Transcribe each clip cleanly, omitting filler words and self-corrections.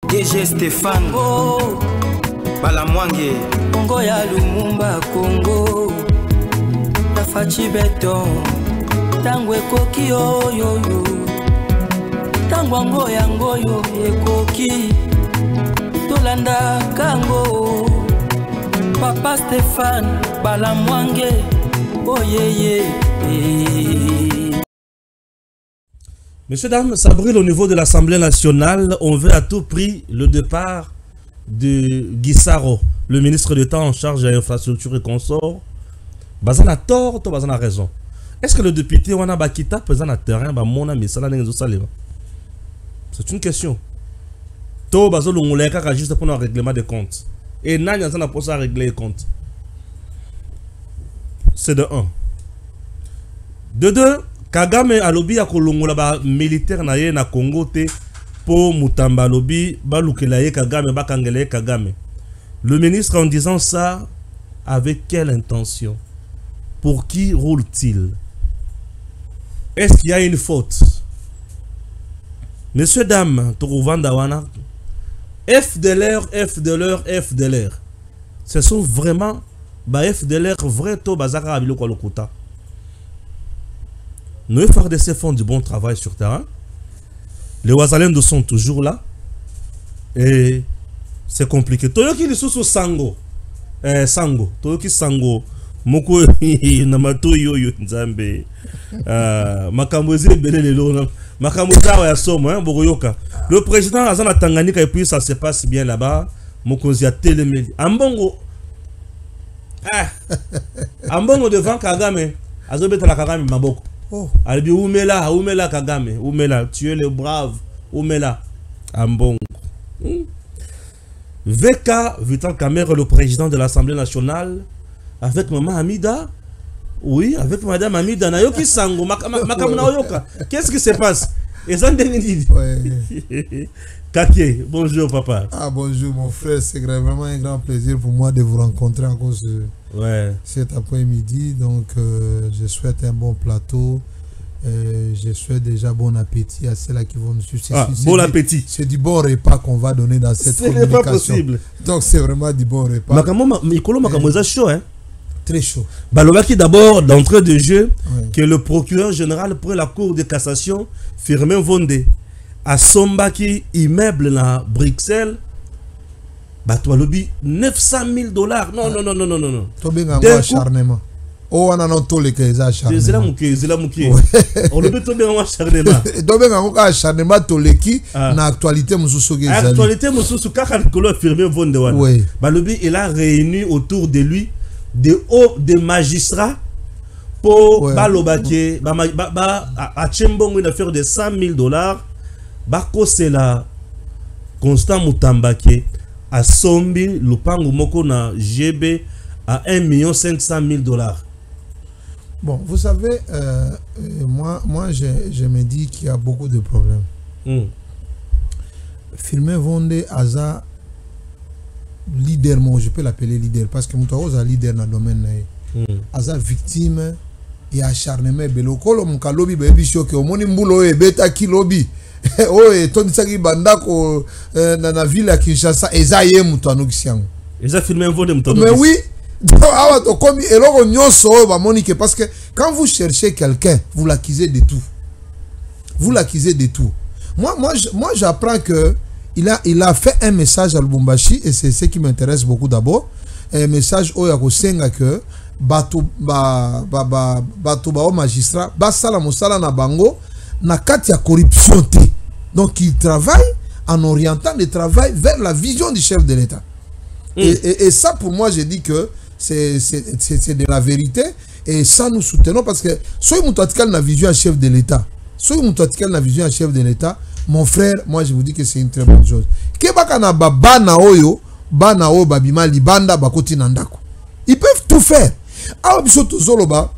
DG Stéphane Balamwange Congo ya Lumumba Congo Tafachi Beton Tangwe koki yo Tangwango yango yo ekoki Tolanda kango Papa Stéphane Balamwange Oh yeah. Messieurs, dames, ça brûle au niveau de l'Assemblée nationale. On veut à tout prix le départ de Guissaro, le ministre d'État en charge de l'infrastructure et consorts. Bazan a tort, ou Bazan a raison. Est-ce que le député Wana Bakita présent à terrain, c'est une question. To Bazan l'ongoleka juste pour un règlement des comptes. Et Nanya n'a pas à régler les comptes. C'est de 1. De 2. Kagame alobi ya kolongola ba militaire na ye na Congo te po mutamba alobi ba lukela ye Kagame ba kangela ye Kagame. Le ministre en disant ça avec quelle intention? Pour qui roule-t-il? Est-ce qu'il y a une faute? Messieurs, dames, Tourouvandawana, F de l'air. Ce sont vraiment ba F de l'air vrai to bazaka abilo kwa lokuta. Nos FARDC font du bon travail sur terrain. Les Ouazalendo sont toujours là. Et c'est compliqué. Toyoki li susu sango. Sango. Toyoki sango. Moko namato yo nzambe. Makambozi belelelo. Makambozi ya somo hein bogoyoka. Le président Azana Tanganyika et puis ça se passe bien là-bas. Mokozi a télémédi. Ambongo. Ambongo devant Kagame. Azobeta la Kagame maboko. Oh. Albi Oumela Kagame, Oumela, tu es le brave, Oumela, Ambongo. VK Vital Kamer, le président de l'Assemblée nationale, avec maman Amida, oui, avec madame Amida, Nayoki Sango, qu'est-ce qui se passe? Kaké, bonjour papa. Ah bonjour mon frère, c'est vraiment un grand plaisir pour moi de vous rencontrer à cause de cet après-midi. Donc je souhaite un bon plateau. Je souhaite déjà bon appétit à ceux-là qui vont nous suivre. Bon appétit. C'est du bon repas qu'on va donner dans cette communication. C'est pas possible. Donc c'est vraiment du bon repas. Chaud, hein? Très chaud. Balobaki d'abord d'entrée de jeu que le procureur général pour la Cour de cassation, Firmin Vondé, à Sombaki, immeuble na Bruxelles, Batoualobi, $900 000. Non. Tobenga acharnement. Oh, on a non tous les cas acharnement. Zela mouké. On le met tobenga acharnement. Tobenga acharnement toleki na actualité mususu ke zali. Actualité mususu kaka kolo Firmin Vondé wana. Oui. Balobi il a réuni autour de lui des magistrats pour balobaki a Tchembongo une affaire de $100 000. Bako c'est la Constant Mutambake a sombi lupangu moko na GB à $1,500,000. Bon, vous savez, moi je me dis qu'il y a beaucoup de problèmes. Firmin Vondé Aza leader, moi je peux l'appeler leader parce que Moutaoza leader dans le domaine Aza victime et acharnement belokolo mukalobi bebisho ke omoni mbulo e beta kilobi. Oh, et ton saki bandako dans la ville à Kinshasa, Ezaye Moutano Xiang. Ils ont filmé un vol de Moutano. Mais oui, parce que quand vous cherchez quelqu'un, vous l'accusez de tout. Vous l'accusez de tout. Moi j'apprends que il a fait un message à Lubumbashi et c'est ce qui m'intéresse beaucoup d'abord. Un message au Yakosenga que bato magistrat basala mosala na bango na kati ya corruption te. Donc il travaille en orientant le travail vers la vision du chef de l'État. Et ça pour moi je dis que c'est de la vérité et ça nous soutenons parce que soy mutuatikal na vision à chef de l'État. Soy mutuatikal na vision à chef de l'État. Mon frère, moi je vous dis que c'est une très bonne chose. Ke baka na bana oyo bana o babima libanda bakoti nandako. Ils peuvent tout faire. Ah biso tozoloba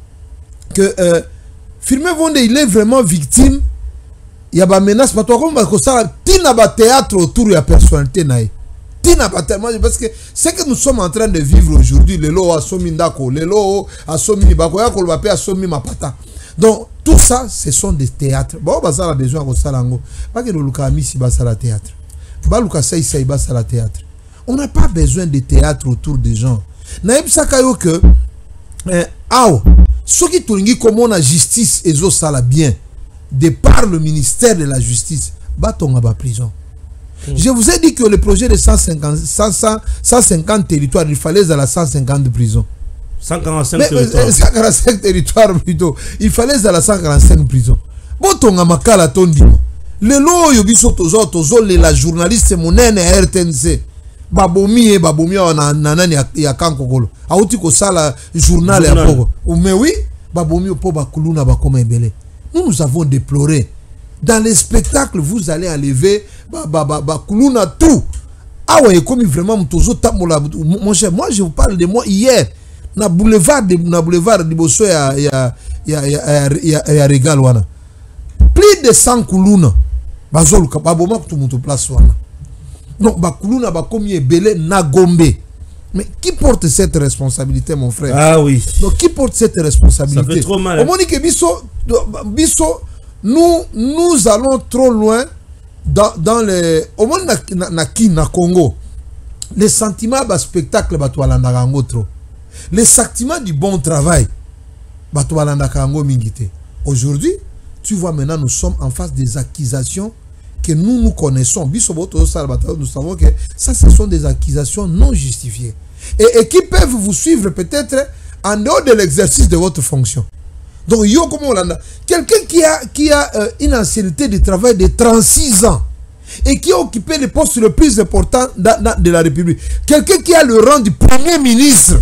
que Firmin Vondé il est vraiment victime. Il y a des menaces, mais toi, comme ça, il y a un théâtre autour de la personnalité. Parce que ce que nous sommes en train de vivre aujourd'hui, les lois assomi ndako, les lois assomi nibako, ya kolbape assomi mapata. Donc, tout ça, ce sont des théâtres. Bon, ça a besoin de ça. Pas que le Lukami si basa la théâtre. baluka saïba ça la théâtre. On n'a pas besoin de théâtre autour des gens. Naïb sakayo que ceux qui tournent comme on a justice et ça la bien de par le ministère de la justice baton à prison. Je vous ai dit que le projet de 150 territoires, il fallait à la 150 de prison. 145 territoires. 145 territoires plutôt. Il fallait à la 145 prison. Boton à makala tondi. Le lo yobiso tozo la journaliste monene RTNC. Babomi nanani ya kankokolo. Auti ko sala journal ya poko. Mais oui, babomi po bakuluna bakoma ebele. Nous avons déploré. Dans les spectacles, vous allez enlever bakuluna tout. Ah ouais, comme vraiment tozo tamola. Mon cher, moi je vous parle de moi hier. Na boulevard de Bosso ya Regal wana. Plus de 100 kuluna. Bazoluka baboma tout muto place wana. Donc bakuluna bakomi ebele na Gombe. Mais qui porte cette responsabilité, mon frère? Ah oui. Donc qui porte cette responsabilité? Ça fait trop mal. Au moment que biso nous allons trop loin dans les au moment na Congo. Les sentiments bas spectacle batwalanda kango trop. Les sentiments du bon travail batwalanda kango mingité. Aujourd'hui, tu vois maintenant nous sommes en face des accusations que nous connaissons. Nous savons que ça, ce sont des accusations non justifiées. Et qui peuvent vous suivre peut-être en dehors de l'exercice de votre fonction. Donc, quelqu'un qui a une ancienneté de travail de 36 ans et qui a occupé le poste le plus important de la République. Quelqu'un qui a le rang du Premier ministre.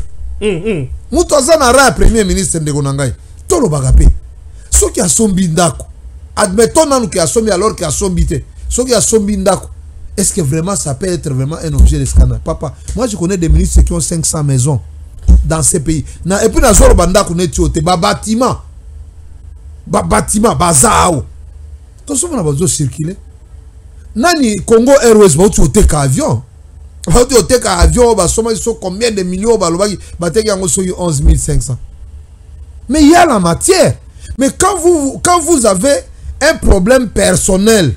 Moutouazana Premier ministre de Gonangaï. Tolo Bagapé. Ceux qui a sombi ndako. Admettons nous qui a sombi alors qu'il a sombité. Ceux qui a sombi ndako. Est-ce que vraiment ça peut être vraiment un objet de scandale? Papa, moi je connais des ministres qui ont 500 maisons dans ces pays. Et puis dans le bandako netiote, bâtiment, bazao. Tout ça on a besoin de circuler. Nani Congo Airways va utiote ka avion. Va utiote ka avion, ba soma ils sont combien de millions ba lobaki, ba teki yango so 11 500. Mais il y a la matière. Mais quand vous avez un problème personnel,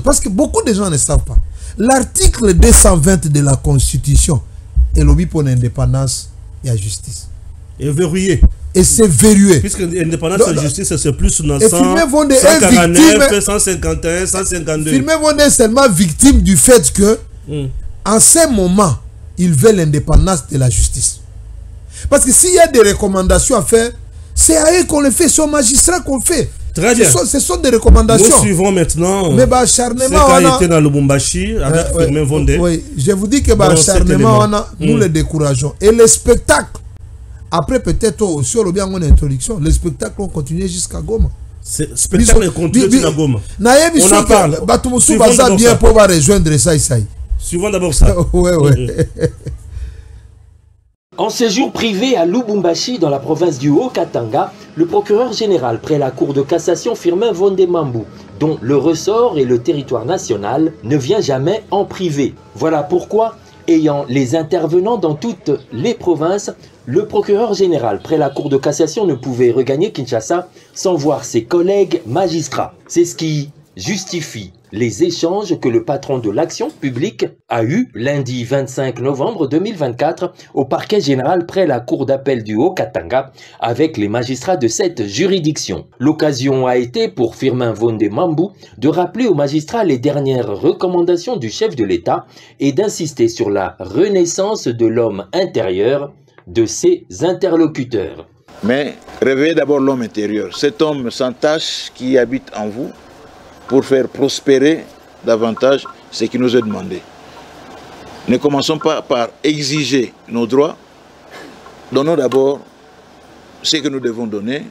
parce que beaucoup de gens ne savent pas. L'article 220 de la Constitution est lobby pour l'indépendance et la justice. Et verrouillé. Et c'est verrouillé. Puisque l'indépendance et la justice, c'est plus 900, 149, 151, 152. Filmez vont être seulement victimes du fait que, en ce moment, ils veulent l'indépendance de la justice. Parce que s'il y a des recommandations à faire, c'est à eux qu'on le fait, c'est aux magistrats qu'on le fait. Très bien. Ce sont des recommandations. Nous suivons maintenant. Mais acharnement, on a été dans le Lubumbashi avec Firmin Vondé. Oui, je vous dis que acharnement, nous le décourageons. Et les spectacles, après peut-être sur le bien en introduction, les spectacles ont continué jusqu'à Goma. Spectacle est continué jusqu'à Goma. On en parle. Suivons bien pour rejoindre ça. Suivons d'abord ça. Oui. En séjour privé à Lubumbashi, dans la province du Haut-Katanga, le procureur général près la cour de cassation Firmin Vondé Mambou, dont le ressort et le territoire national, ne vient jamais en privé. Voilà pourquoi, ayant les intervenants dans toutes les provinces, le procureur général près la cour de cassation ne pouvait regagner Kinshasa sans voir ses collègues magistrats. C'est ce qui justifie les échanges que le patron de l'action publique a eu lundi 25 novembre 2024 au parquet général près la cour d'appel du Haut-Katanga avec les magistrats de cette juridiction. L'occasion a été pour Firmin Vondé Mambou de rappeler aux magistrats les dernières recommandations du chef de l'État et d'insister sur la renaissance de l'homme intérieur de ses interlocuteurs. Mais réveillez d'abord l'homme intérieur, cet homme sans tache qui habite en vous, pour faire prospérer davantage ce qui nous est demandé. Ne commençons pas par exiger nos droits. Donnons d'abord ce que nous devons donner.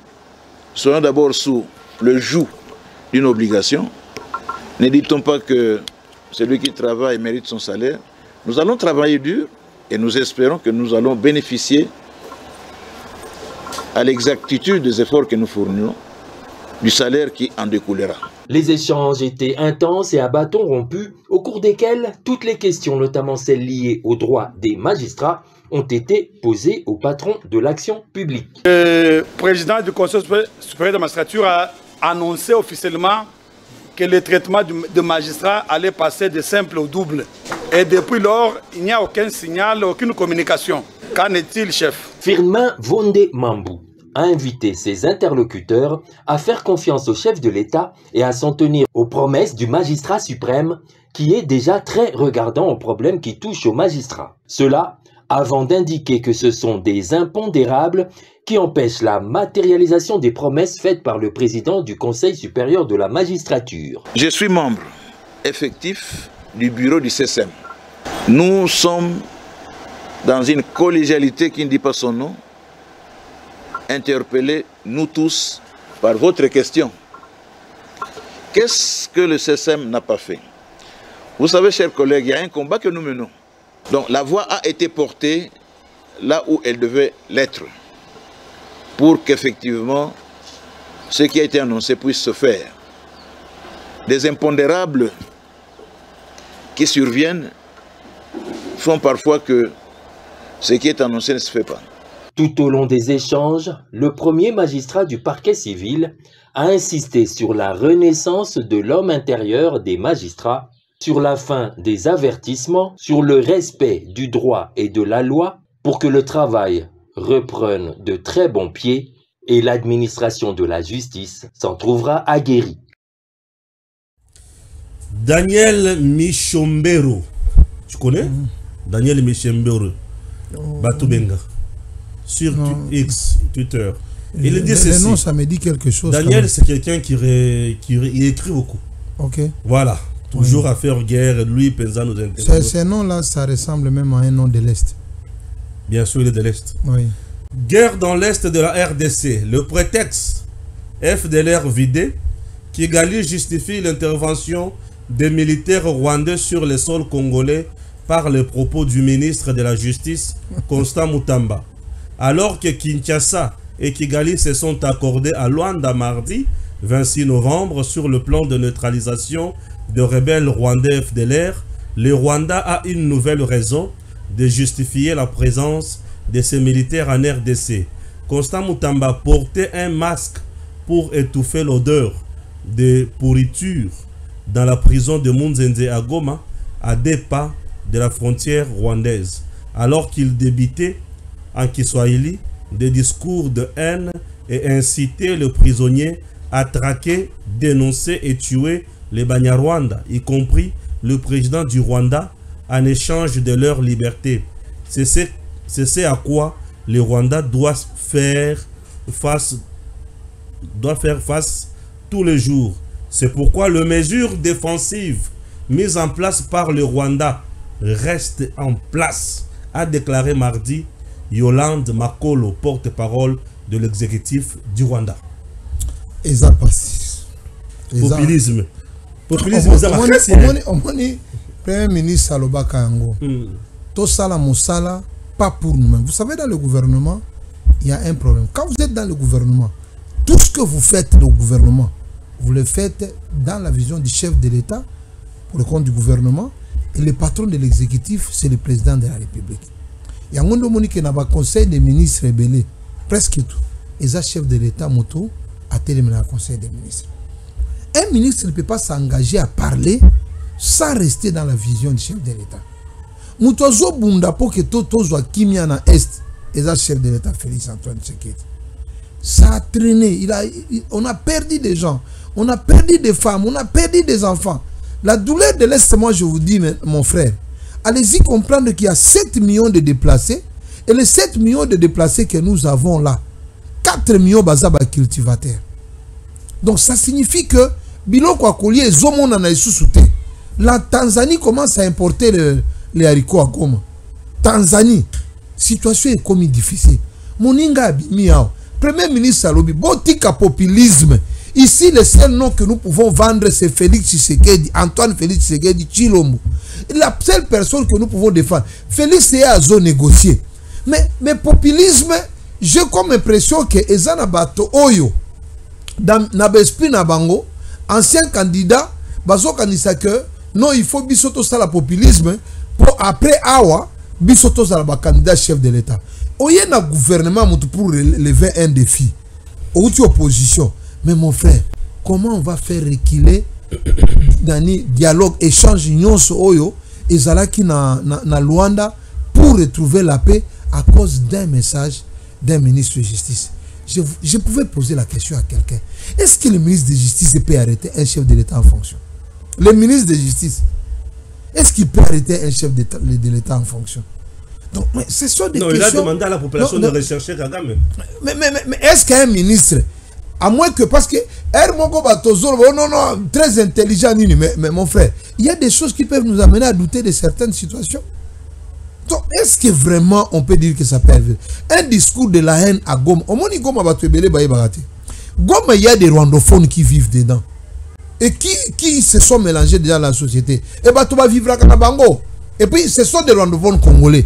Soyons d'abord sous le joug d'une obligation. Ne dit-on pas que celui qui travaille mérite son salaire. Nous allons travailler dur et nous espérons que nous allons bénéficier à l'exactitude des efforts que nous fournissons, du salaire qui en découlera. Les échanges étaient intenses et à bâtons rompus, au cours desquels toutes les questions, notamment celles liées aux droits des magistrats, ont été posées au patron de l'action publique. Le président du Conseil supérieur de la magistrature a annoncé officiellement que le traitement de magistrat allait passer de simple au double. Et depuis lors, il n'y a aucun signal, aucune communication. Qu'en est-il, chef? Firmin Vondé-Mambou a invité ses interlocuteurs à faire confiance au chef de l'État et à s'en tenir aux promesses du magistrat suprême qui est déjà très regardant aux problèmes qui touchent aux magistrats. Cela avant d'indiquer que ce sont des impondérables qui empêchent la matérialisation des promesses faites par le président du Conseil supérieur de la magistrature. Je suis membre effectif du bureau du CSM. Nous sommes dans une collégialité qui ne dit pas son nom, interpellés, nous tous, par votre question. Qu'est-ce que le CSM n'a pas fait? Vous savez, chers collègues, il y a un combat que nous menons. Donc la voix a été portée là où elle devait l'être, pour qu'effectivement ce qui a été annoncé puisse se faire. Des impondérables qui surviennent font parfois que ce qui est annoncé ne se fait pas. Tout au long des échanges, le premier magistrat du parquet civil a insisté sur la renaissance de l'homme intérieur des magistrats, sur la fin des avertissements, sur le respect du droit et de la loi pour que le travail reprenne de très bons pieds et l'administration de la justice s'en trouvera aguerrie. Daniel Michombero, tu connais? Daniel Michombero, Batubenga, sur X, Twitter. Il dit ceci. Non, ça me dit quelque chose. Daniel, c'est quelqu'un qui écrit beaucoup. Ok. Voilà. Toujours à faire guerre, lui, Penza nous intéresse. Ce nom-là, ça ressemble même à un nom de l'Est. Bien sûr, il est de l'Est. Oui. Guerre dans l'Est de la RDC. Le prétexte FDLR vidé, Kigali justifie l'intervention des militaires rwandais sur les sols congolais par les propos du ministre de la Justice, Constant Mutamba. Alors que Kinshasa et Kigali se sont accordés à Luanda mardi 26 novembre sur le plan de neutralisation de rebelles rwandais FDLR, le Rwanda a une nouvelle raison de justifier la présence de ces militaires en RDC. Constant Mutamba portait un masque pour étouffer l'odeur de pourriture dans la prison de Munzenze à Goma, à 2 pas de la frontière rwandaise, alors qu'il débitait en Kiswahili des discours de haine et incitait le prisonnier à traquer, dénoncer et tuer les Banyarwanda, y compris le président du Rwanda, en échange de leur liberté. C'est ce à quoi le Rwanda doit faire face tous les jours. C'est pourquoi les mesures défensives mises en place par le Rwanda restent en place, a déclaré mardi Yolande Makolo, porte-parole de l'exécutif du Rwanda. Populisme. Premier ministre Salobaka Yango. Tout ça, la moussala, pas pour nous-mêmes. Vous savez, dans le gouvernement, il y a un problème. Quand vous êtes dans le gouvernement, tout ce que vous faites au gouvernement, vous le faites dans la vision du chef de l'État, pour le compte du gouvernement, et le patron de l'exécutif, c'est le président de la République. Il y a un conseil des ministres rebellés, presque tout. Et ça, chef de l'État, moto, a terminé le conseil des ministres. Un ministre ne peut pas s'engager à parler sans rester dans la vision du chef de l'État. Moutozo Bunda pour que tout soit Kimia na Est, et ça, chef de l'État, Félix Antoine Tshisekedi. Ça a traîné. On a perdu des gens, on a perdu des femmes, on a perdu des enfants. La douleur de l'Est, moi je vous dis, mon frère, allez-y comprendre qu'il y a 7 millions de déplacés, et les 7 millions de déplacés que nous avons là, 4 millions bazaba cultivateurs. Donc ça signifie que Biloko Akoli et Zomo Nana Sousouté. La Tanzanie commence à importer les haricots à Goma. Tanzanie, situation est comme difficile. Moninga Abimiao, Premier ministre Salobi, botika populisme. Ici, le seul nom que nous pouvons vendre, c'est Félix Tshisekedi, Antoine Félix Tshisekedi, Chilombo. La seule personne que nous pouvons défendre, Félix est à zone négocier. Mais populisme, j'ai comme impression que Ezana Bato Oyo, dans l'esprit Nabango, ancien candidat, Bazo Kanisa que non, il faut bisoto ça la populisme pour après Awa, bisoto ça la candidat chef de l'État. Oye na gouvernement pour relever un défi. Ou tu opposition. Mais mon frère, comment on va faire reculer dani dialogue échange nyonso oyo ezalaki na Luanda pour retrouver la paix à cause d'un message d'un ministre de justice. Je pouvais poser la question à quelqu'un. Est-ce que le ministre de justice peut arrêter un chef de l'État en fonction? Le ministre de justice, est-ce qu'il peut arrêter un chef de l'État en fonction? Donc, mais ce sont des questions... il a demandé à la population de rechercher Kagame. Mais est-ce qu'un ministre, à moins que, parce que non, très intelligent, mais mon frère, il y a des choses qui peuvent nous amener à douter de certaines situations. Donc, est-ce que vraiment on peut dire que ça peut arriver? Un discours de la haine à Goma, Goma, il y a des rwandophones qui vivent dedans et qui se sont mélangés déjà dans la société. Et bah, tu vas vivre à Kanabango. Et puis, ce sont des rwandophones congolais.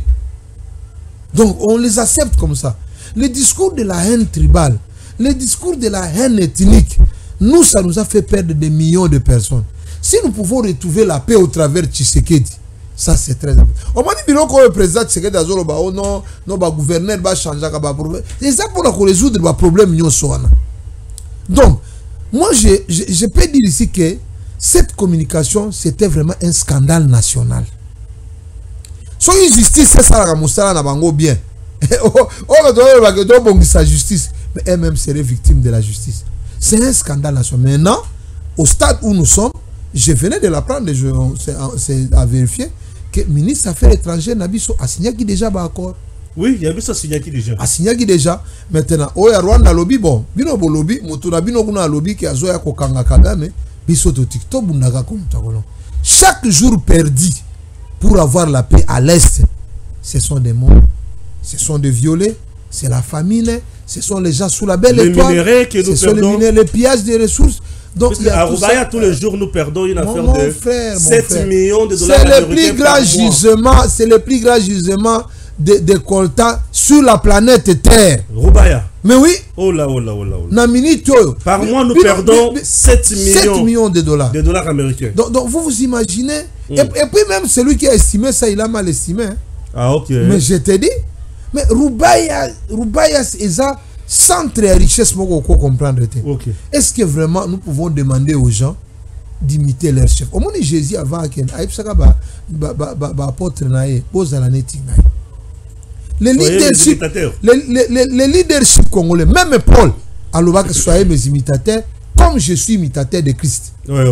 Donc, on les accepte comme ça. Le discours de la haine tribale, le discours de la haine ethnique, nous, ça nous a fait perdre des millions de personnes. Si nous pouvons retrouver la paix au travers de Tshisekedi, ça c'est très important. On m'a dit que le président Tshisekedi Azolo, non, le gouverneur va changer le problème. C'est ça pour résoudre le problème. Donc, moi, je peux dire ici que cette communication, c'était vraiment un scandale national. So une justice, c'est ça, la Moussala n'a pas bien. Sa justice, mais elle-même serait victime de la justice. C'est un scandale national. Maintenant, au stade où nous sommes, je venais de l'apprendre, c'est à vérifier, que le ministre des Affaires étrangères Nabiso a signé qui déjà ba accord. Oui, il y a vu ça signé qui déjà. A signé qui déjà. Maintenant, au Rwanda lobby bon, bino bo lobby, mutuna bino kuna lobby qui a zoya ko kanga Kagame, biso to TikTok bundaga comme takolon. Chaque jour perdu pour avoir la paix à l'est, ce sont des morts, ce sont des violets, c'est la famine, ce sont les gens sous la belle étoile, ce sont les minéraux, les pillages des ressources. Donc, à Roubaïa, tous les jours, nous perdons une affaire de 7 millions de dollars. C'est le plus grand gisement, c'est le plus grand gisement de coltan sur la planète Terre. Roubaïa. Mais oui. Oh là. Par mois, nous perdons 7 millions de dollars. De dollars américains. Donc vous vous imaginez. Et puis même celui qui a estimé ça, il a mal estimé. Hein. Ah, ok. Mais je te dis, mais Roubaïa, c'est ça. Centre et richesse, pour comprendre. Okay. Est-ce que vraiment nous pouvons demander aux gens d'imiter leur chef? Au moins, Jésus avant qu'il le leadership congolais, même Paul, alors que soyez mes imitateurs, comme je suis imitateur de Christ. Ouais.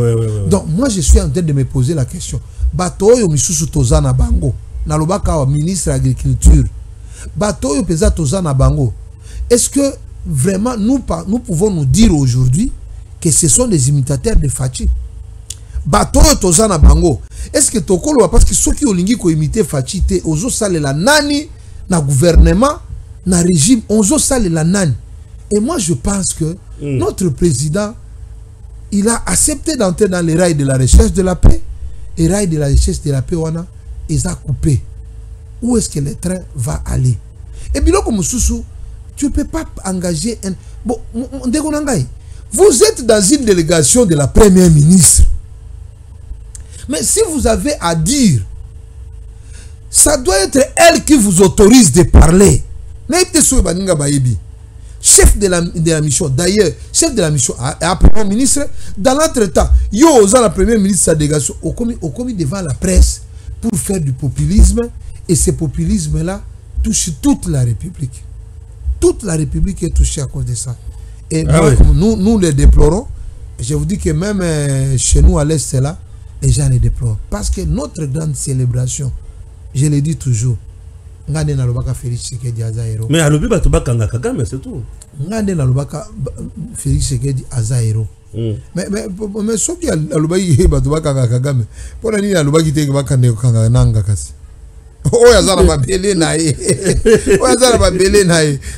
Donc, moi, je suis en train de me poser la question. Bato yo misusu tozana bango, na lobaka ministre de l'agriculture. Bato yo pesa tozana bango. Est-ce que vraiment nous pouvons nous dire aujourd'hui que ce sont des imitateurs de Fachi? Bato tozana bango. Est-ce que tokolo parce que ceux qui ont lingi ko imiter Fachi te ozo sale la nani na gouvernement na régime ozo sale la nani? Et moi je pense que notre président il a accepté d'entrer dans les rails de la recherche de la paix et rails de la recherche de la paix wana ils a coupé. Où est-ce que le train va aller? Et bien comme Soussou, tu ne peux pas engager un... Bon, vous êtes dans une délégation de la première ministre. Mais si vous avez à dire, ça doit être elle qui vous autorise de parler. Chef de la mission, d'ailleurs, chef de la mission, à premier ministre, dans l'entretemps, la première ministre sa délégation, au commis devant la presse pour faire du populisme, et ce populisme-là touche toute la République. Toute la République est touchée à cause de ça. Et nous le déplorons. Je vous dis que même chez nous à l'Est, là, les gens les déplorent. Parce que notre grande célébration, je le dis toujours, mais Félix Tshisekedi c'est tout. Félix Tshisekedi Azaero. Mais ce qui est Kagame, pour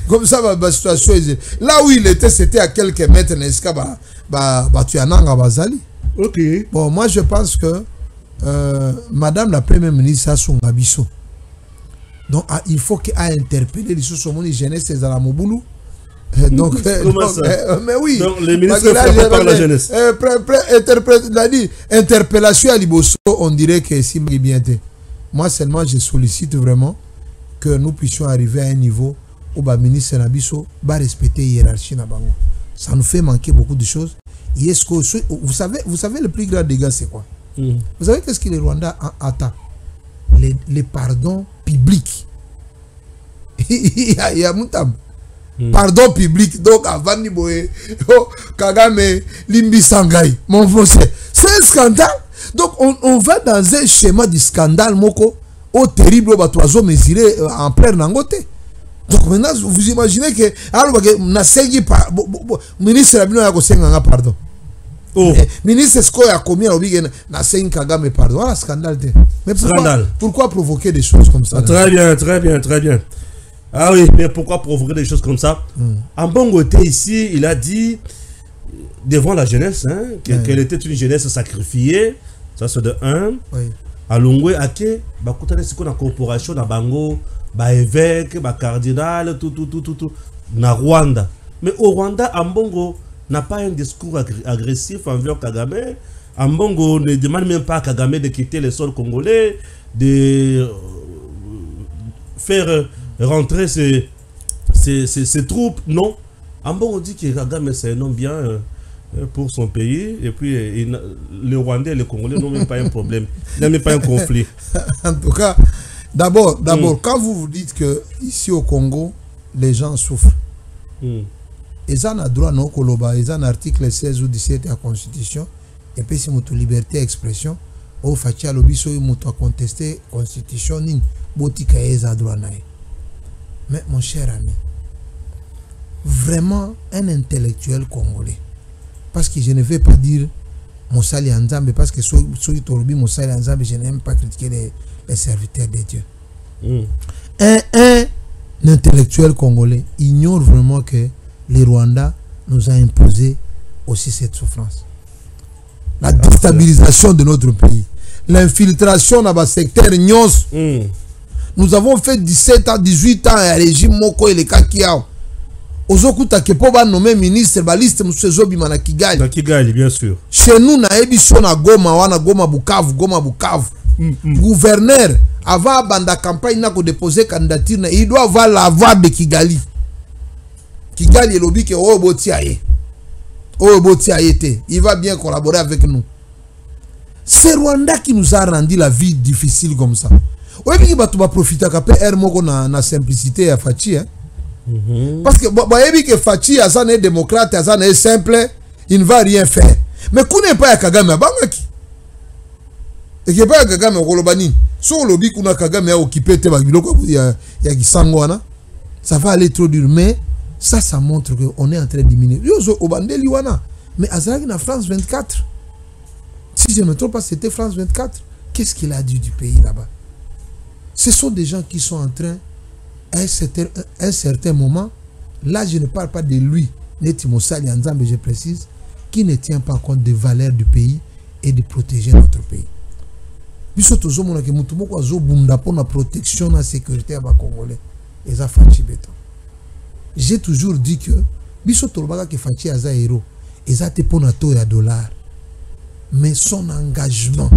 comme ça, la situation là où il était, c'était à quelques mètres. Ok. Bon, moi je pense que Madame la Première ministre a son abisso. Donc il faut qu'elle interpelle les sous son jeunesse et la Moboulou. Donc, comment ça? Mais oui. Donc les ministres frappés par la jeunesse. Interpellation à Liboso, on dirait que c'est bien. Moi seulement je sollicite vraiment que nous puissions arriver à un niveau où le ministre Nabiso va respecter la hiérarchie. Ça nous fait manquer beaucoup de choses. Vous savez le plus grand dégât, c'est quoi? Vous savez qu'est-ce que le Rwanda attend? Les pardons publics. Il y a Moutab. Pardon public. Donc, avant de Kagame, Limbi Sangai, mon français. C'est un scandale. Donc, on va dans un schéma du scandale, Moko, au terrible, au oiseau mesuré en plein Nangote. Donc, maintenant, vous imaginez que, alors, ministre Rabino pardon. Oh. Ministre Sko a commis na Kagame pardon. Voilà, scandale. Mais pourquoi provoquer des choses comme ça? Très bien, très bien, très bien. Ah oui, mais pourquoi provoquer des choses comme ça? En bon côté ici, il a dit devant la jeunesse qu'elle était une jeunesse sacrifiée. Ça c'est de 1. Oui. À Longwe, Ake, bakutane siko na corporation na bango, ba évêque, ba cardinal, tout na Rwanda. Mais au Rwanda, Ambongo n'a pas un discours agressif envers Kagame. Ambongo ne demande même pas à Kagame de quitter le sol congolais, de faire rentrer ses troupes. Non. Ambongo dit que Kagame c'est un homme bien pour son pays. Et puis le Rwandais et le Congolais n'ont même pas un problème. Il n'y a même pas un conflit. En tout cas, d'abord, quand vous dites que ici au Congo, les gens souffrent. Ils ont le droit non koloba, ils ont l'article 16 ou 17 de la Constitution. Et puis si vous avez liberté d'expression, au fatia lobiso vous avez contesté la Constitution, ni botika eza droit nae. Mais mon cher ami, vraiment un intellectuel congolais, parce que je ne vais pas dire Moussali Nzambe, parce que celui qui Moussali Nzambe, je n'aime pas critiquer les serviteurs de Dieu. Un intellectuel congolais ignore vraiment que le Rwanda nous a imposé aussi cette souffrance. La déstabilisation de notre pays, l'infiltration dans le secteur Nyons. Nous avons fait 17 ans, 18 ans à régime Moko et les Kakiao. Ozokuta Kepoba nommé ministre, baliste Moussezobima na Kigali. Na Kigali, bien sûr. Chez nous, na Ebisho na Goma, wana Goma Bukavu. Gouverneur, avant banda campagne na ko déposer candidature, il doit avoir la voix de Kigali. Kigali est lobby que il va bien collaborer avec nous. C'est Rwanda qui nous a rendu la vie difficile comme ça. Oui, mais tu vas profiter de la simplicité à Fachi. Parce que Fachi est démocrate, est simple, il ne va rien faire. Mais qu'on n'est pas à Kagame, et qu'il n'y a pas à Kagame au Kolobani. Sur le lobby qu'on a Kagame à occuper, ça va aller trop dur. Mais ça montre qu'on est en train de diminuer. Mais Azaraki na France 24. Si je ne me trompe pas, c'était France 24. Qu'est-ce qu'il a dit du pays là-bas? Ce sont des gens qui sont en train, à un certain moment, là je ne parle pas de lui, Neti Moussali Nzambe, je précise, qui ne tient pas compte des valeurs du pays et de protéger notre pays. La protection, la sécurité à Congolais. J'ai toujours dit que biso tolobaka ke Fachi aza héros ezate pona to ya dollar, mais son engagement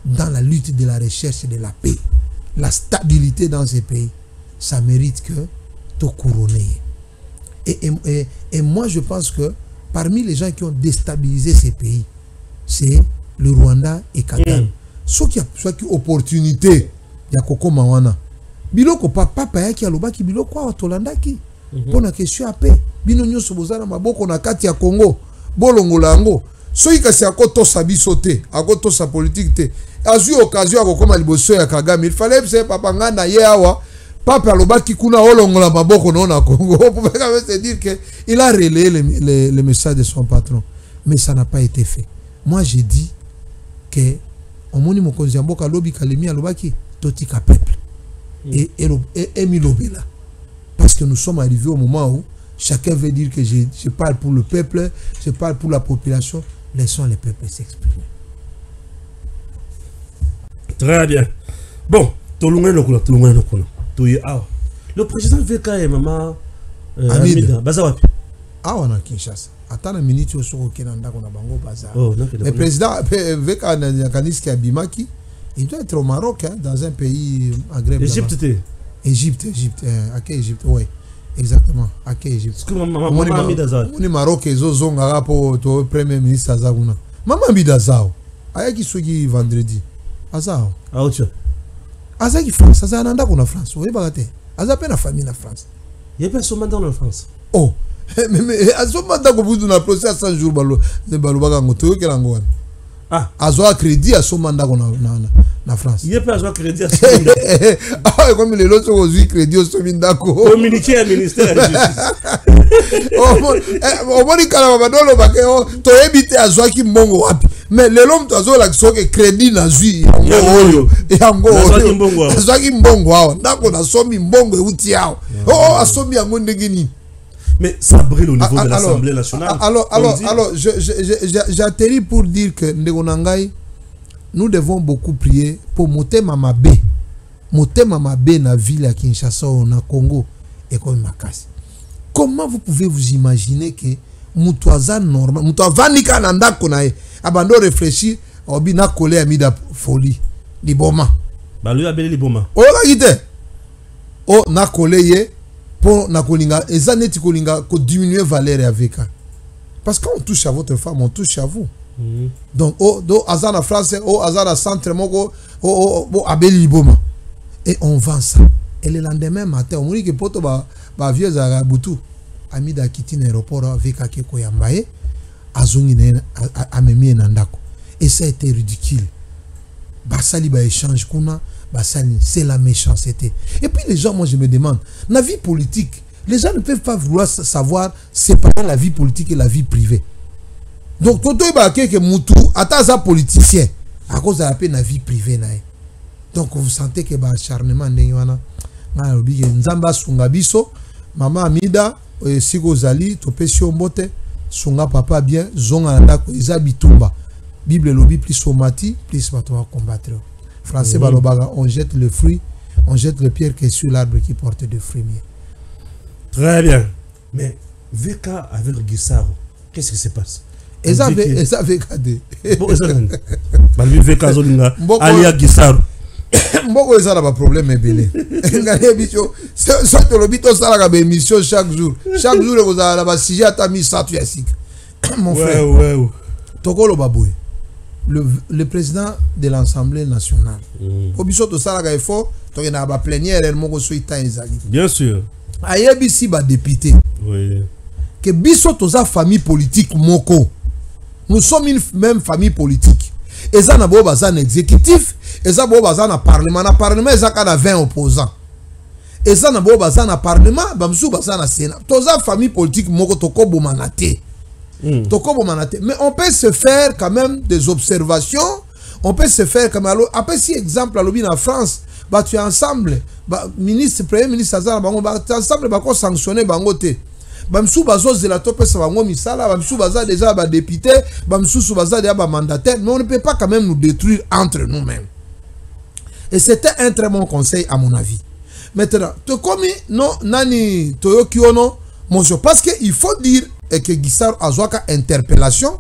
dans la lutte de la recherche de la paix, la stabilité dans ces pays, ça mérite que to couronner. Et moi je pense que parmi les gens qui ont déstabilisé ces pays, c'est le Rwanda et Kagame. Soit qui opportunité ya koko mawana biloko papa yaki alobaki biloko wa tolandaki. Pour la question à paix, bino nyoso bozana maboko na kati ya Congo, bolongola yango. Soki kasi akoto sabi sauter, akoto sa politique te. Azu occasion akokoma liboso ya Kagame, il fallait que papa ngana ye awa, papa alobaki kuna olongola maboko na Congo. Vous pouvez se dire que il a relayé le message de son patron, mais ça n'a pas été fait. Moi j'ai dit que omoni mokonzi ya mboka lobi kalemi alobaki totika peuple. Et milobela. Parce que nous sommes arrivés au moment où chacun veut dire que je parle pour le peuple, je parle pour la population. Laissons les peuples s'exprimer. Très bien. Bon, le président VK et maman Amida Bazawapi. Ah, on a Kinshasa. Attends une minute, on sort au Canada, on a Bango Bazar. Le président VK a Bimaki, il doit être au Maroc, hein, dans un pays agréable. Égypte. Égypte, à quelle Égypte, oui. Exactement. Ok, Égypte. Maman Amidazao. On est Maroc et Zozonga pour le premier ministre Azaguna. Maman Amidazao. Ayaki Sugi vendredi. Azao. Ah, ok. Azaki France. Azananda qu'on a France. Vous voyez, Azapé la famille en France. Il y a personne dans la France. Oh. Mais Azomanda qu'on vous a procès à 100 jours. Balobaga Ngoto. Ah. Azo a crédit à son mandat qu'on a na France. Il y a pas à crédit à son mandat. Ah, comme les autres ont aussi crédit au Somindako. Communiqué à ministère de la Justice. Au moins, Kalabadolo, tu as évité à Zoaki Mbongo. Mais l'homme, tu as l'action que crédit n'a zui. Et en gros, Zoaki Mbongo. Nako na somi Mbongo et Outiao. Oh, a somi à Mondegini. Mais ça brûle au niveau de l'Assemblée nationale. Alors, j'atterris pour dire que nous devons beaucoup prier pour Motema Mabe. Motema Mabe na ville à Kinshasa ou na Congo et comme Makasi. Comment vous pouvez vous imaginer que Moutouaza normal, Moutouaza Vanika Nanda Konae, abandon réfléchir, obi na collé à mida folie, liboma. Bah lui a belé liboma. Oh la guide. Oh na collé ye. Pour na kolinga ezaneti kolinga ko diminuer valeur avec. Parce qu'on touche à votre femme, on touche à vous. Donc do azana français, azana centre moko, abeli liboma. Et on vend ça. Et le lendemain matin, on dit que poto ba vieux za butu amida kiti na aéroport avec akeko yambaye azungi na amemi na ndako. Et ça a été ridicule. Basali ba échange kuna. C'est la méchanceté. Et puis les gens, moi je me demande, la vie politique, les gens ne peuvent pas vouloir savoir séparer la vie politique et la vie privée. Donc, quand tu es que Moutou, attends un politicien, à cause de la peine la vie privée. Donc, vous sentez que l'acharnement de Nzamba Sungabiso, Maman Amida, Sigo Zali, Topesio Mbote, Sunga Papa bien, Zonga Nandako, Isabitumba. Bible lobby plus somati, plus va combattre. Français Balobaga, on jette le fruit, on jette le pierre qui est sur l'arbre qui porte des fruits. Très bien. Mais VK avec Guissaro, qu'est-ce qui se passe? Et ça VK de. VK Zolinga, Alia Guissaro. Mboko ça n'a pas problème belé. Ngale bicho, ça te lobito ça la émission chaque jour. Chaque jour vous avez la sujet à mis ça tu asik. Mon frère. Ouais. Tokolo Baboué. Le président de l'Assemblée nationale. Obiso to sala ga effort, to na ba plénière el moko so ita ezali. Bien sûr. Ayebisi ba député. Oui. Que biso to za famille politique moko. Nous sommes une même famille politique. Eza na bo bazan exécutif, eza bo bazan na parlement, eza ka 20 opposants. Eza na bo bazan na parlement, bamsu bazan na sénat. To za famille politique moko to ko bomanate. Mais on peut se faire quand même des observations. On peut se faire comme après si exemple à l'objet en France, bah tu es ensemble, ministre, premier ministre Azar, tu es ensemble, bah quoi sanctionner bangote. Bamsou bazo de la tope ça bango misala, bamsou baza déjà ba député, bamsou baza déjà ba mandataire, mais on ne peut pas quand même nous détruire entre nous-mêmes. Et c'était un très bon conseil à mon avis. Maintenant, te comme non nani toyoki ono, parce que il faut dire et que Guissaro a joué interpellation.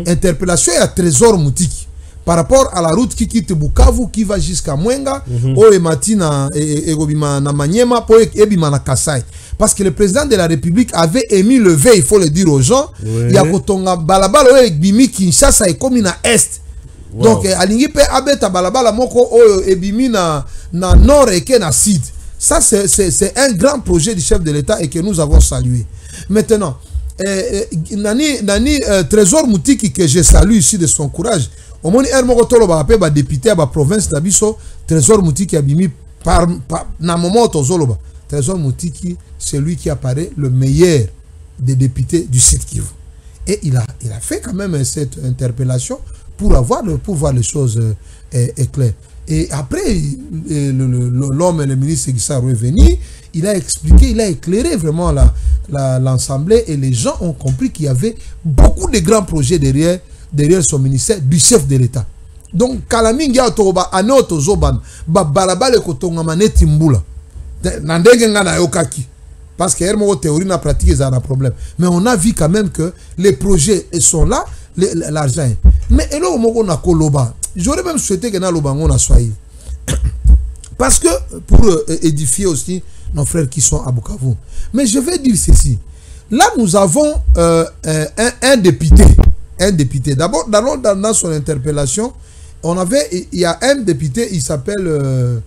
Interpellation et à Trésor Moutiki. Par rapport à la route qui quitte Bukavu, qui va jusqu'à Mwenga, ou Matina et na Maniema, pour Ebima na Kasai. Parce que le président de la République avait émis le vœu, il faut le dire aux gens. Il y a Kotonga Balabala et Bimi Kinshasa et comme na Est. Donc, Alingi pe abeta Balabala moko ebimi na Nord et na Sud. Ça, c'est un grand projet du chef de l'État et que nous avons salué. Maintenant, Nani Trésor Moutiki que je salue ici de son courage. Au moins Hermogotolo ba pe ba député à la province d'Abisso, Trésor Moutiki a bimi par na moment tozoloba. Trésor Moutiki, c'est lui qui apparaît le meilleur des députés du Sud Kivu. Et il a fait quand même cette interpellation pour voir les choses claires. Et après, l'homme et le ministre Guissaro est venu, il a expliqué, il a éclairé vraiment l'Assemblée et les gens ont compris qu'il y avait beaucoup de grands projets derrière son ministère du chef de l'État. Donc, Kalamingi Atoba, Anoto Zoban, Balabale Kotonga Maneti Mbula, Nandenge Ngana Yokaki. Parce que la théorie n'a pratique, ça a un problème. Mais on a vu quand même que les projets sont là, l'argent. Mais j'aurais même souhaité que Nalobango soit. Parce que pour édifier aussi nos frères qui sont à Bukavu. Mais je vais dire ceci. Là, nous avons un député. Un député. D'abord, dans son interpellation, il y a un député, il s'appelle...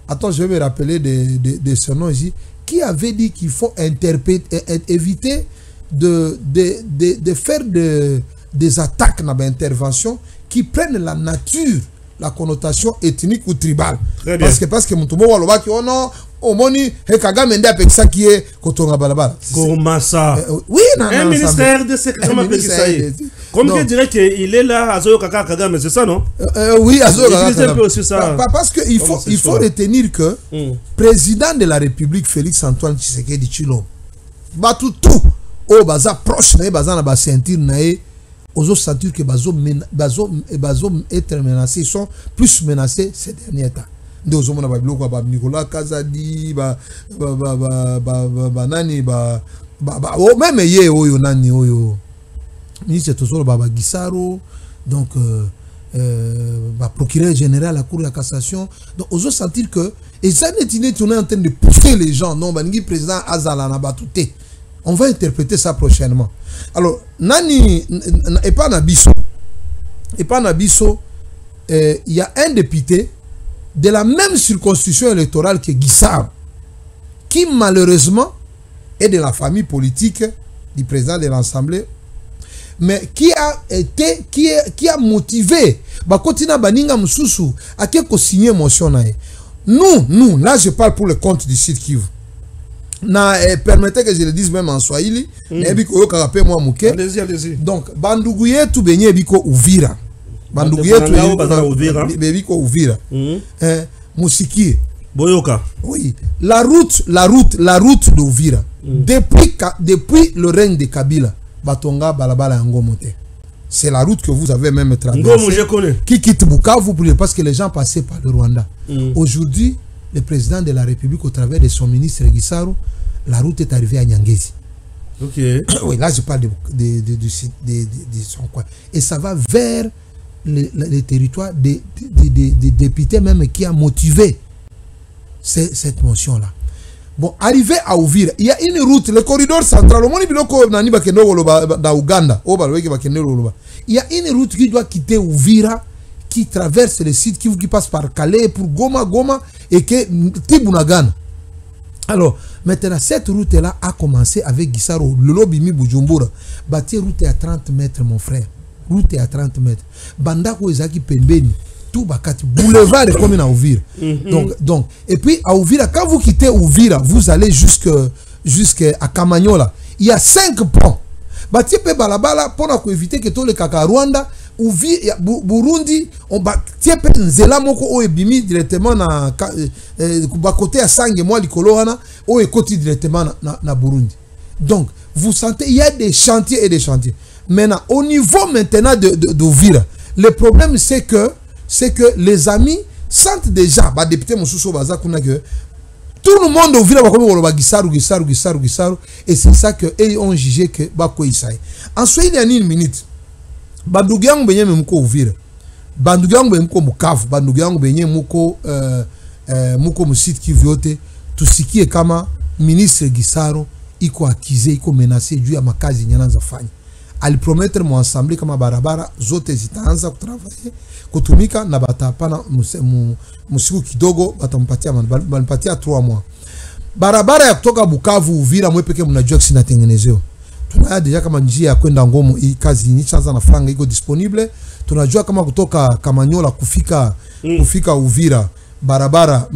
attends, je vais me rappeler de ce nom ici. Qui avait dit qu'il faut éviter de faire des attaques dans l'intervention qui prennent la nature, la connotation ethnique ou tribale. Parce que Moutoumou Waloba qui oh non, au moni Kagame Ndé avec ça qui est Kotonga Balabala. Comment ça? Oui, un ministère de sécurité. Comme je dirais qu'il est là à Zoyo Kagame, c'est ça non? Oui, à Zoyo Kagame. Ça. Parce qu'il faut retenir que président de la République Félix Antoine Tshisekedi Tshilombo, tout au baza proche na baza na ba ceinture na aux autres sentir que bazo être menacés, ils sont plus menacés ces derniers temps. Deux hommes na biloko ba Nicolas Kazadi nani même ye oyo nani oyo ministre Tozolo Baba Gisaro, donc procureur général à la Cour de la cassation. Donc aux autres sentir que et ça n'est en train de pousser les gens non bangi président Azala na batouté. On va interpréter ça prochainement. Alors, Nani, et pas Nabiso, il y a un député de la même circonscription électorale que Guissard, qui malheureusement est de la famille politique du président de l'Assemblée, mais qui a motivé, Bakotina Baninga Moussoussou, à qui signé motion. Nous, là je parle pour le compte du site Kivu. Permettez que je le dise même en Swahili. Allez-y. Donc, Bandouguye tu benye biko Uvira. Bandouguye tu biko Uvira. Musiki. Boyoka. Oui. La route de Uvira. Depuis le règne de Kabila, Batonga Balabala Ngomote. C'est la route que vous avez même traversée. Qui quitte Bukavu parce que les gens passaient par le Rwanda. Aujourd'hui, le président de la République, au travers de son ministre Gisaro, la route est arrivée à Nyangezi. Ok. Oui, là je parle de son coin. Et ça va vers les territoires des députés même qui a motivé cette motion-là. Bon, arrivé à Uvira, il y a une route, le corridor central. Il y a une route qui doit quitter Uvira, qui traverse le site qui passe par Calais pour Goma et que Tibunagana. Alors, maintenant, cette route-là a commencé avec Gisaro, le Lobimi Bujumbura. Bâtir route est à 30 mètres, mon frère. Route est à 30 mètres. Bandako Ezaki Pembeni, tout Bakati, boulevard est comme à Ouvira. Donc, et puis à Ouvira, quand vous quittez Ouvira, vous allez jusqu'à Kamanyola. Il y a 5 ponts. Bâtir Pe Balabala pour éviter que tout le Kaka Rwanda. Burundi, on va nzela moko o ebimi directement na côté à Sange moi likoloana o ekoti directement na Burundi. Donc vous sentez il y a des chantiers et des chantiers. Maintenant au niveau maintenant de Uvira, le problème c'est que les amis sentent déjà ba député Moussousso baza kuna que tout le monde au Uvira va comme on va Gisaro et c'est ça que ils ont jugé que ba ko isaï. Ensuite il y a une minute Bandougiang benye muko Uvira. Bandougiang benye muko Bukavu. Bandougiang benye muko musite qui viote. Tout ce qui est kama ministre Gisaro iko accusé, iko menacé dû à makazi nyananza fanya. Ali promettre mon assemblée kama barabara zote zitaanza kutravailler. Kutumika na batapana musiku kidogo batampatia 3 mois. Barabara ya kutoka Bukavu Uvira mwepeke mnajua sinatengenezewa. Tunaya deja kama njia ya kwenda Ngomo hii kazi nishaanza na franga iko disponible. Tunajua kama kutoka Kamanyola kufika Uvira barabara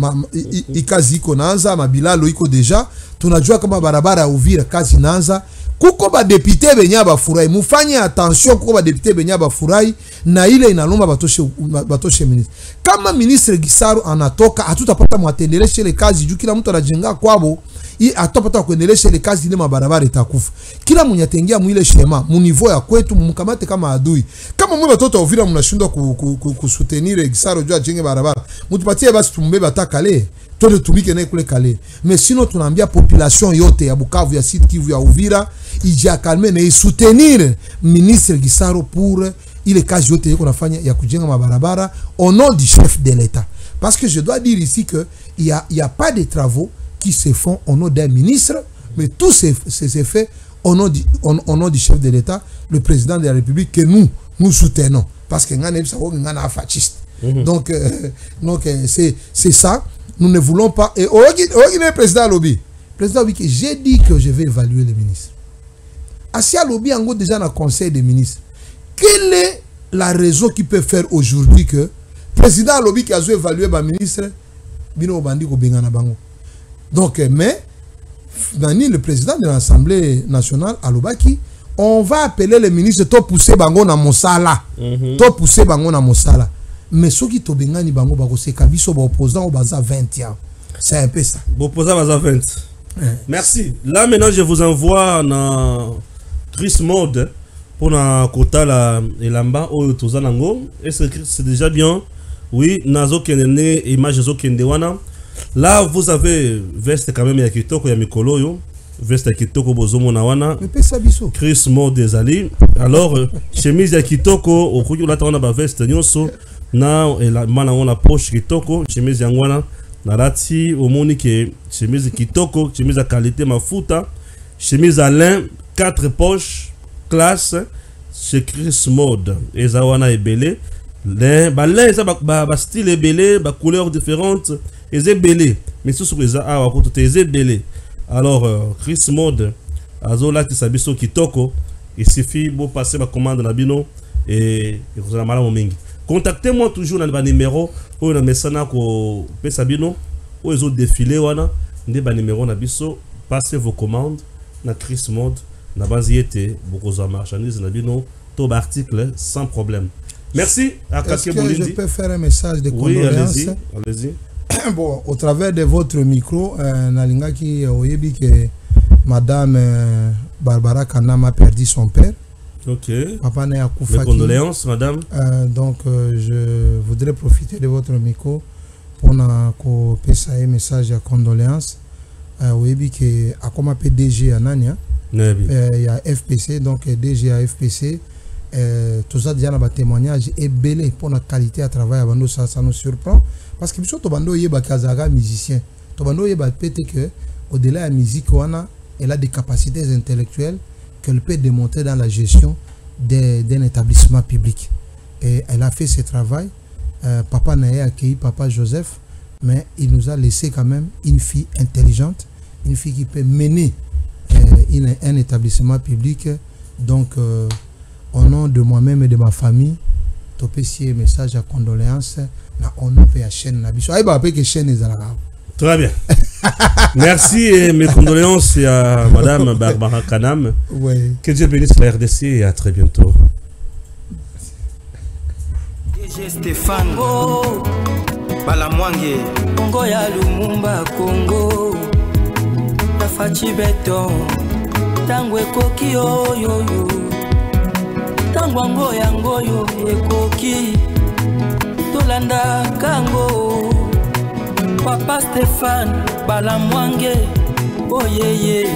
kazi iko naanza, mabilalo iko deja. Tunajua kama barabara ya Uvira kazi naanza. Kuko ba député benya ba furai, mufanye attention kuko ba député benya ba furai na ile inalomba batoshe ministre. Kama ministre Gisaro anatoka hatutapata mwatendeleshe ile kazi juu kila mtu anajenga kwabo. Atapata kuendelesha ile kazi ile mabarabara itakufa. Kila mwenye atengia mwile shema mu niveau ya kwetu mkamate kama adui. Kama mwe watoto wa Uvira mnashindwa kusoutenir Gisaro juu ajenge barabara, mtupatie basi tumbebe atakale twende tumike naye kule Kale. Mais sinon tunaambia population yote ya Bukavu ya Sud Kivu ya Uvira ija calme na soutenir ministre Gisaro pour ile kazi yote yako nafanya ya kujenga mabarabara au nom du chef de l'État. Parce que je dois dire ici que il y a pas de travaux qui se font au nom d'un ministre, mais tous ces effets au nom du chef de l'État, le président de la République, que nous soutenons. Parce que nous sommes fascistes. Donc, c'est ça. Nous ne voulons pas. Et le président Lobby, j'ai dit que je vais évaluer les ministres. Asia Lobby, en gros, déjà dans le conseil des ministres. Quelle est la raison qui peut faire aujourd'hui que le président Lobby qui a évalué les ministres, donc, mais, Dani, le président de l'Assemblée nationale, Alobaki, on va appeler les ministres to pousser bango na mosala. To pousser bango na mosala. Mais ceux qui to bengani bango bako se kabiso ba opposant au baza 20 ans. C'est un peu ça. Opposant baza 20. Merci. Là maintenant je vous envoie dans Chris Mode pour na kota la elamba o tozanango et c'est déjà bien. Oui, nazo kenene image zo kendewana. Là vous avez veste quand même ya kitoko ya mikolo yo. Veste ya kitoko bozomo na wana. Chris Mode ezali. Alors chemise ya kitoko okuki la tona ba veste nyonso na la mana on la poche kitoko chemise yangwana na lati omoni ke chemise kitoko chemise à qualité mafuta chemise à lin 4 poches classe chez Chris Mode ezawana ebele les balin ça ba style ebele ba couleur différente ezebele mais sous eza awa ko tout ezebele. Alors Chris Mode azola ti sabiso kitoko il suffit bo passer ma commande na bino et vous allez malamu mingi. Contactez-moi toujours dans le numéro ou dans le message ko pesa bino ou les autres défilés wana ndé ba numéro na biso passez vos commandes na Chris Mode na baziete beaucoup de marchandises na bino to ba article sans problème. Merci à Kaké Bolindi. Je peux faire un message de condoléances. Oui, allez-y. Bon, au travers de votre micro, Nalinga qui oyebi que Madame Barbara Kanam a perdu son père. Ok. Papa n'est à Koufaki. Mes condoléances, Madame. Donc, je voudrais profiter de votre micro pour passer un message de condoléances. Oyebi que à comme PDG à Nania. Il y a FPC, donc DG à FPC. Tout ça déjà dans témoignage est belé pour la qualité à travail avant ça nous surprend parce que surtout bando yeba kazaga musicien to bando yeba peut-être que au-delà de la musique elle a des capacités intellectuelles qu'elle peut démontrer dans la gestion d'un établissement public et elle a fait ce travail. Papa n'a accueilli papa Joseph, mais il nous a laissé quand même une fille intelligente, une fille qui peut mener un établissement public. Donc au nom de moi-même et de ma famille, je peux un message de condoléances. On peut la chaîne. Très bien. Merci et mes condoléances à Madame Barbara Kanam. Oui. Que Dieu bénisse la RDC et à très bientôt. DG Stéphane Balamwange Congo ya Lumumba Congo Tafachi Beton Tangwe Koki Oyoyo Tangwango yangoyo ekoki Tolanda kango Papa Stéphane Balamwange Oh yeah yeah